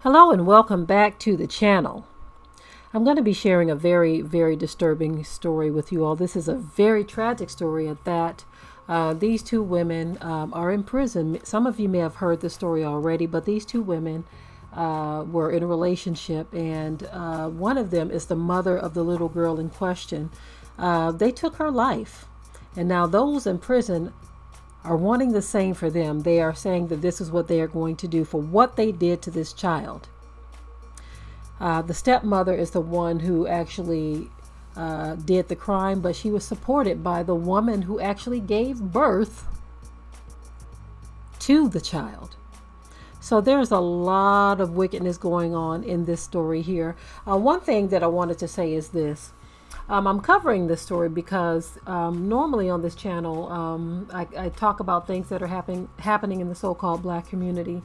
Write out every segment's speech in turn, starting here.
Hello and welcome back to the channel. I'm going to be sharing a very, very disturbing story with you all. This is a very tragic story at that. These two women are in prison. Some of you may have heard the story already, but these two women were in a relationship, and one of them is the mother of the little girl in question. They took her life, and now those in prison are wanting the same for them. They are saying that this is what they are going to do for what they did to this child. The stepmother is the one who actually did the crime, but she was supported by the woman who actually gave birth to the child. So there's a lot of wickedness going on in this story here. One thing that I wanted to say is this. I'm covering this story because normally on this channel, I talk about things that are happening in the so-called Black community.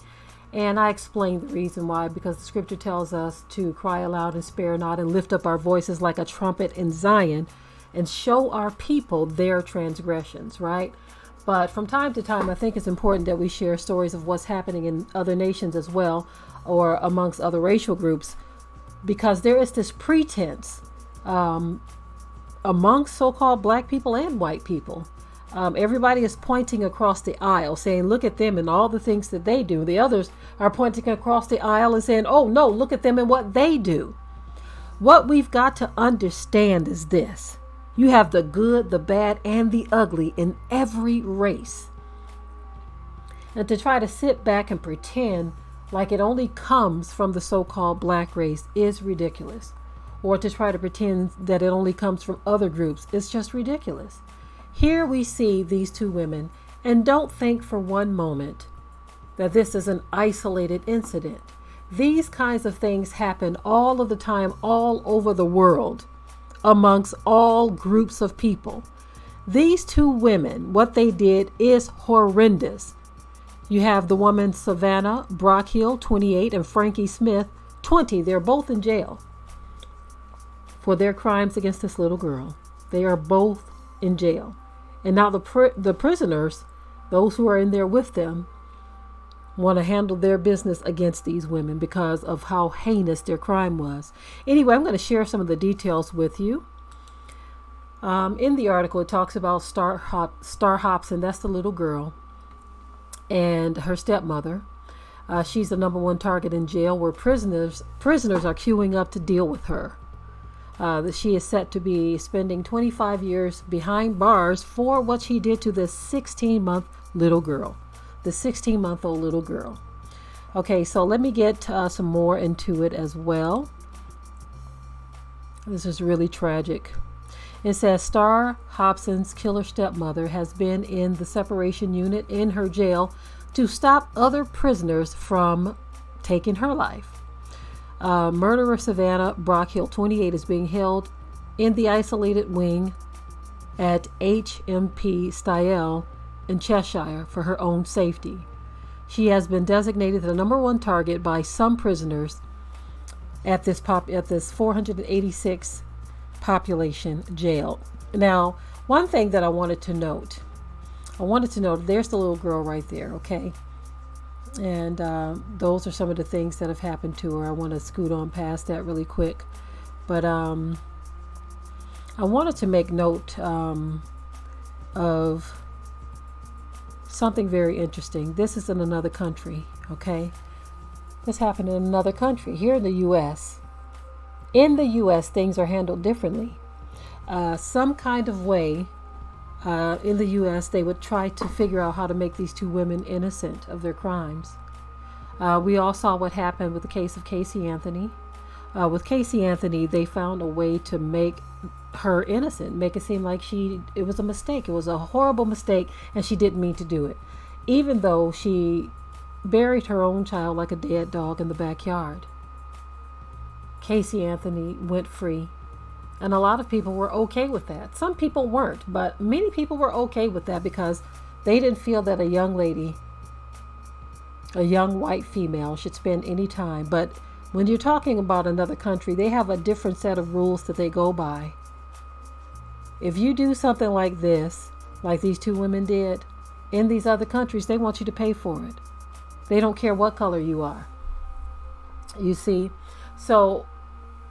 And I explain the reason why, because the scripture tells us to cry aloud and spare not, and lift up our voices like a trumpet in Zion, and show our people their transgressions, right? But from time to time, I think it's important that we share stories of what's happening in other nations as well, or amongst other racial groups, because there is this pretense amongst so-called Black people and white people. Everybody is pointing across the aisle saying, look at them and all the things that they do. The others are pointing across the aisle and saying, oh no, look at them and what they do. What we've got to understand is this. You have the good, the bad, and the ugly in every race. And to try to sit back and pretend like it only comes from the so-called Black race is ridiculous. Or to try to pretend that it only comes from other groups is just ridiculous. Here we see these two women, and don't think for one moment that this is an isolated incident. These kinds of things happen all of the time, all over the world, amongst all groups of people. These two women, what they did is horrendous. You have the woman Savannah Brockhill, 28, and Frankie Smith, 20. They're both in jail for their crimes against this little girl. They are both in jail. And now the prisoners, those who are in there with them, want to handle their business against these women because of how heinous their crime was. Anyway, I'm going to share some of the details with you. In the article, it talks about Star Hobson, that's the little girl, and her stepmother. She's the #1 target in jail, where prisoners are queuing up to deal with her. That she is set to be spending 25 years behind bars for what she did to this 16-month little girl, the 16-month-old little girl. Okay, so let me get some more into it as well. This is really tragic. It says Star Hobson's killer stepmother has been in the separation unit in her jail to stop other prisoners from taking her life. Murderer Savannah Brockhill, 28, is being held in the isolated wing at HMP Style in Cheshire for her own safety. She has been designated the #1 target by some prisoners at this 486 population jail. Now, one thing that I wanted to note, there's the little girl right there, okay? And those are some of the things that have happened to her. I want to scoot on past that really quick. But I wanted to make note of something very interesting. This is in another country, okay? This happened in another country, here in the U.S. In the U.S., things are handled differently. Some kind of way in the U.S., they would try to figure out how to make these two women innocent of their crimes. We all saw what happened with the case of Casey Anthony. With Casey Anthony, they found a way to make her innocent, make it seem like it was a mistake. It was a horrible mistake, and she didn't mean to do it, even though she buried her own child like a dead dog in the backyard. Casey Anthony went free. And a lot of people were okay with that. Some people weren't, but many people were okay with that because they didn't feel that a young lady, a young white female, should spend any time. But when you're talking about another country, they have a different set of rules that they go by. If you do something like this, like these two women did, in these other countries, they want you to pay for it. They don't care what color you are. You see? So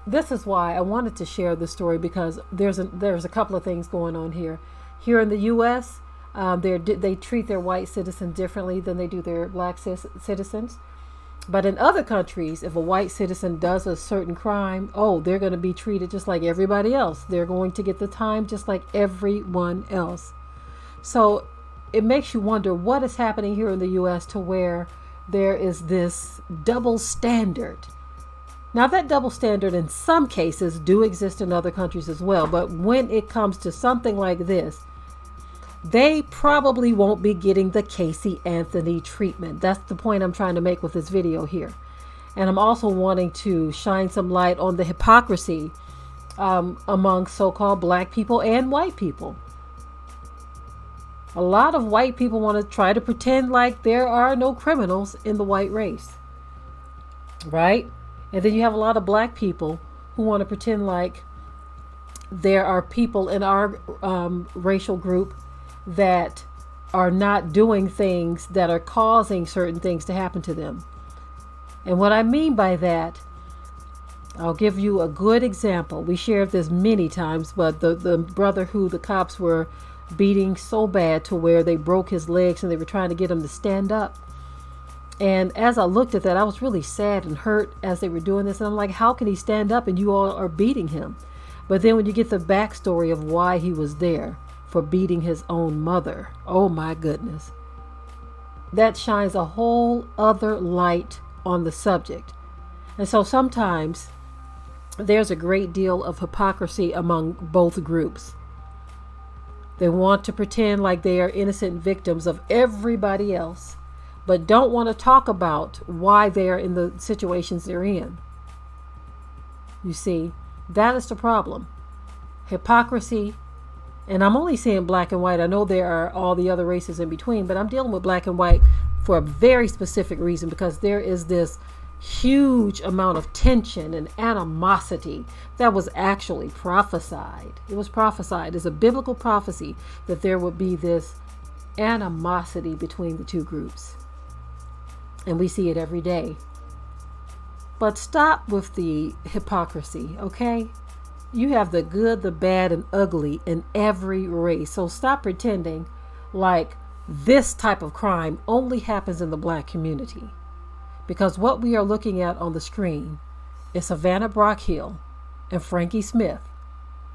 this is why I wanted to share this story, because there's a couple of things going on here. Here in the U.S., they treat their white citizens differently than they do their black citizens. But in other countries, if a white citizen does a certain crime, they're going to be treated just like everybody else. They're going to get the time just like everyone else. So it makes you wonder what is happening here in the U.S. to where there is this double standard. Now, that double standard in some cases do exist in other countries as well. But when it comes to something like this, they probably won't be getting the Casey Anthony treatment. That's the point I'm trying to make with this video here. And I'm also wanting to shine some light on the hypocrisy among so-called black people and white people. A lot of white people want to try to pretend like there are no criminals in the white race, right? And then you have a lot of black people who want to pretend like there are people in our racial group that are not doing things that are causing certain things to happen to them. And what I mean by that, I'll give you a good example. We shared this many times, but the brother who the cops were beating so bad to where they broke his legs and they were trying to get him to stand up. And as I looked at that, I was really sad and hurt as they were doing this. And I'm like, how can he stand up and you all are beating him? But then when you get the backstory of why he was there, for beating his own mother, oh my goodness, that shines a whole other light on the subject. And so sometimes there's a great deal of hypocrisy among both groups. They want to pretend like they are innocent victims of everybody else, but don't want to talk about why they are in the situations they're in. You see, that is the problem. Hypocrisy, and I'm only saying black and white. I know there are all the other races in between, but I'm dealing with black and white for a very specific reason, because there is this huge amount of tension and animosity that was actually prophesied. It was prophesied as a biblical prophecy that there would be this animosity between the two groups. And we see it every day. But stop with the hypocrisy, okay? You have the good, the bad, and ugly in every race. So stop pretending like this type of crime only happens in the black community. Because what we are looking at on the screen is Savannah Brockhill and Frankie Smith,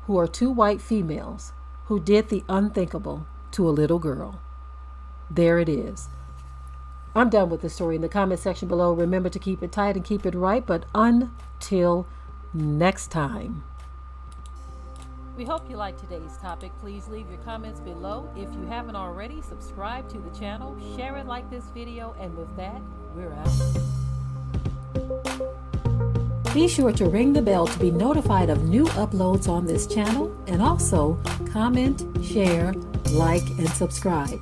who are two white females who did the unthinkable to a little girl. There it is. I'm done with the story. In the comment section below, remember to keep it tight and keep it right. But until next time. We hope you liked today's topic. Please leave your comments below. If you haven't already, subscribe to the channel, share it, like this video, and with that, we're out. Be sure to ring the bell to be notified of new uploads on this channel, and also comment, share, like, and subscribe.